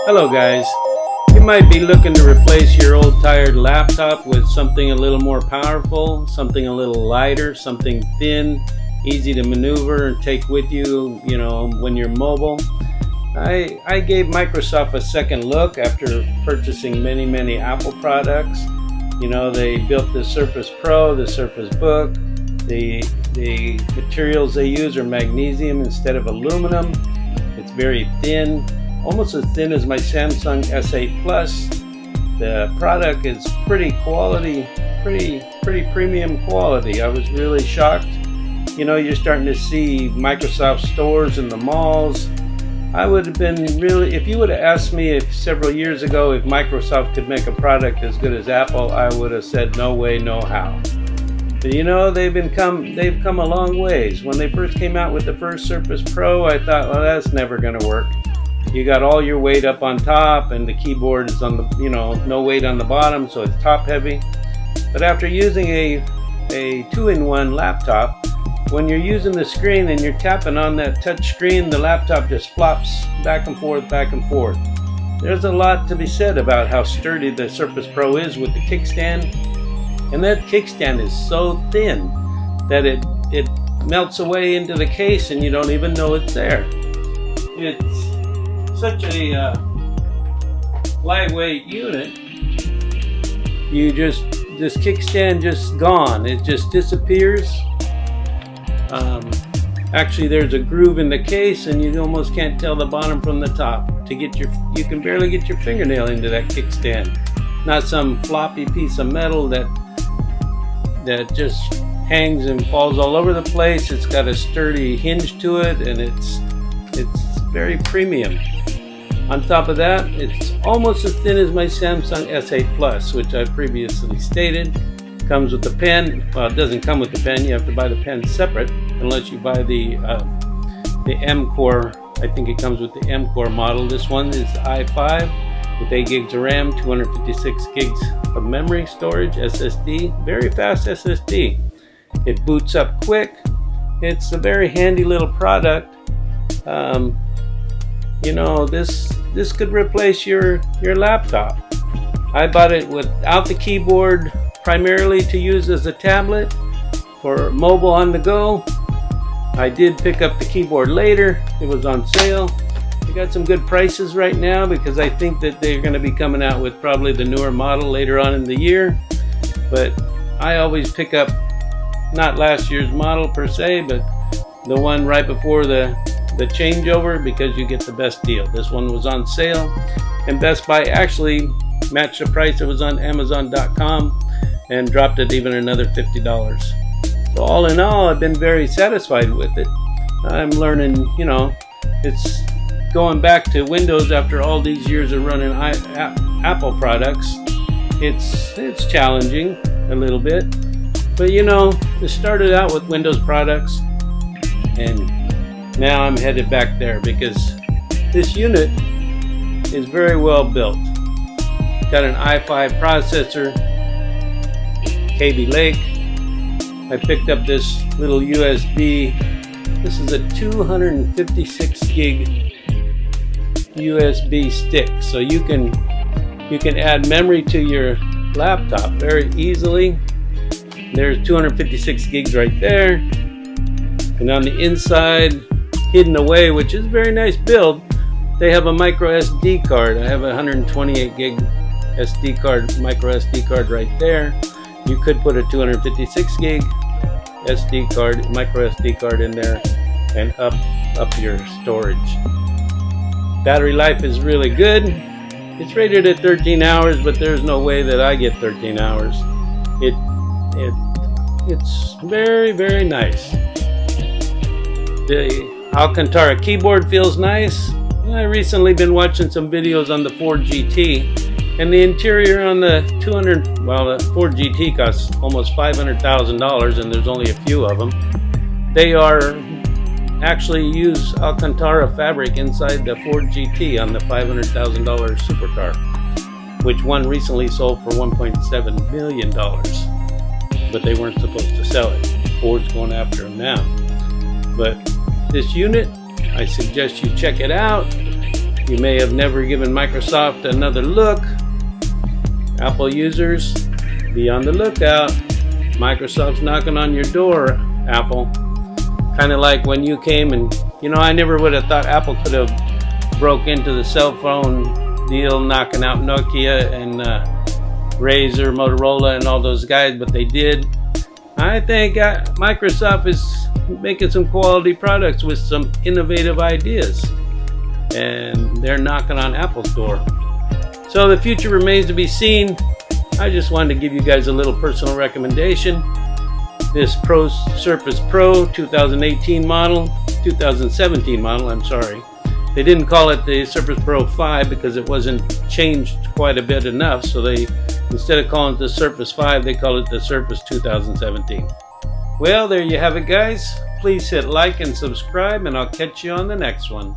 Hello guys, you might be looking to replace your old tired laptop with something a little more powerful, something a little lighter, something thin, easy to maneuver and take with you, when you're mobile. I gave Microsoft a second look after purchasing many Apple products. They built the Surface Pro, the Surface Book. The materials they use are magnesium instead of aluminum. It's very thin, almost as thin as my Samsung S8 Plus. The product is pretty quality, pretty premium quality. I was really shocked. You're starting to see Microsoft stores in the malls. I would have been really, if you would have asked me several years ago if Microsoft could make a product as good as Apple, I would have said no way, no how. But they've come a long ways. When they first came out with the first Surface Pro, I thought, well, that's never going to work. You got all your weight up on top, and the keyboard is on the, no weight on the bottom, so it's top heavy. But after using a two-in-one laptop, when you're using the screen and you're tapping on that touch screen, the laptop just flops back and forth, back and forth. There's a lot to be said about how sturdy the Surface Pro is with the kickstand. And that kickstand is so thin that it melts away into the case and you don't even know it's there. It's such a lightweight unit. This kickstand just gone. It just disappears. Actually, there's a groove in the case and you almost can't tell the bottom from the top. You can barely get your fingernail into that kickstand. Not some floppy piece of metal that just hangs and falls all over the place. It's got a sturdy hinge to it, and it's very premium. On top of that, it's almost as thin as my Samsung S8 Plus, which I previously stated. Comes with the pen. Well, it doesn't come with the pen. You have to buy the pen separate, unless you buy the M-Core. I think it comes with the M-Core model. This one is i5 with 8 gigs of RAM, 256 gigs of memory storage, SSD. Very fast SSD. It boots up quick. It's a very handy little product. This could replace your laptop. I bought it without the keyboard, primarily to use as a tablet for mobile on the go. I did pick up the keyboard later. It was on sale. They got some good prices right now because I think that they're going to be coming out with probably the newer model later on in the year. But I always pick up not last year's model per se, but the one right before the changeover, because you get the best deal. This one was on sale, and Best Buy actually matched the price it was on Amazon.com and dropped it even another $50. So all in all, I've been very satisfied with it. I'm learning, it's going back to Windows after all these years of running Apple products. It's challenging a little bit, but it started out with Windows products, and now I'm headed back there because this unit is very well built. Got an i5 processor, Kaby Lake. I picked up this little USB. This is a 256 gig USB stick, so you can add memory to your laptop very easily. There's 256 gigs right there, and on the inside, hidden away, which is a very nice build, they have a micro SD card. I have a 128 gig SD card, micro SD card right there. You could put a 256 gig SD card, micro SD card in there and up your storage. Battery life is really good. It's rated at 13 hours, but there's no way that I get 13 hours. It's very nice. The Alcântara keyboard feels nice. I've recently been watching some videos on the Ford GT, and the interior on the the Ford GT costs almost $500,000, and there's only a few of them. They actually use Alcântara fabric inside the Ford GT on the $500,000 supercar, which one recently sold for $1.7 million, but they weren't supposed to sell it. Ford's going after them now. But this unit, I suggest you check it out. You may have never given Microsoft another look. Apple users, be on the lookout. Microsoft's knocking on your door, Apple. Kind of like when you came and, you know, I never would have thought Apple could have broke into the cell phone deal, knocking out Nokia and Razr, Motorola, and all those guys, but they did. I think Microsoft is making some quality products with some innovative ideas, and they're knocking on Apple's door. So the future remains to be seen. I just wanted to give you guys a little personal recommendation. This Surface Pro 2017 model, I'm sorry. They didn't call it the Surface Pro 5 because it wasn't changed quite a bit enough, so they, instead of calling it the Surface 5, they call it the Surface 2017. Well, there you have it, guys. Please hit like and subscribe, and I'll catch you on the next one.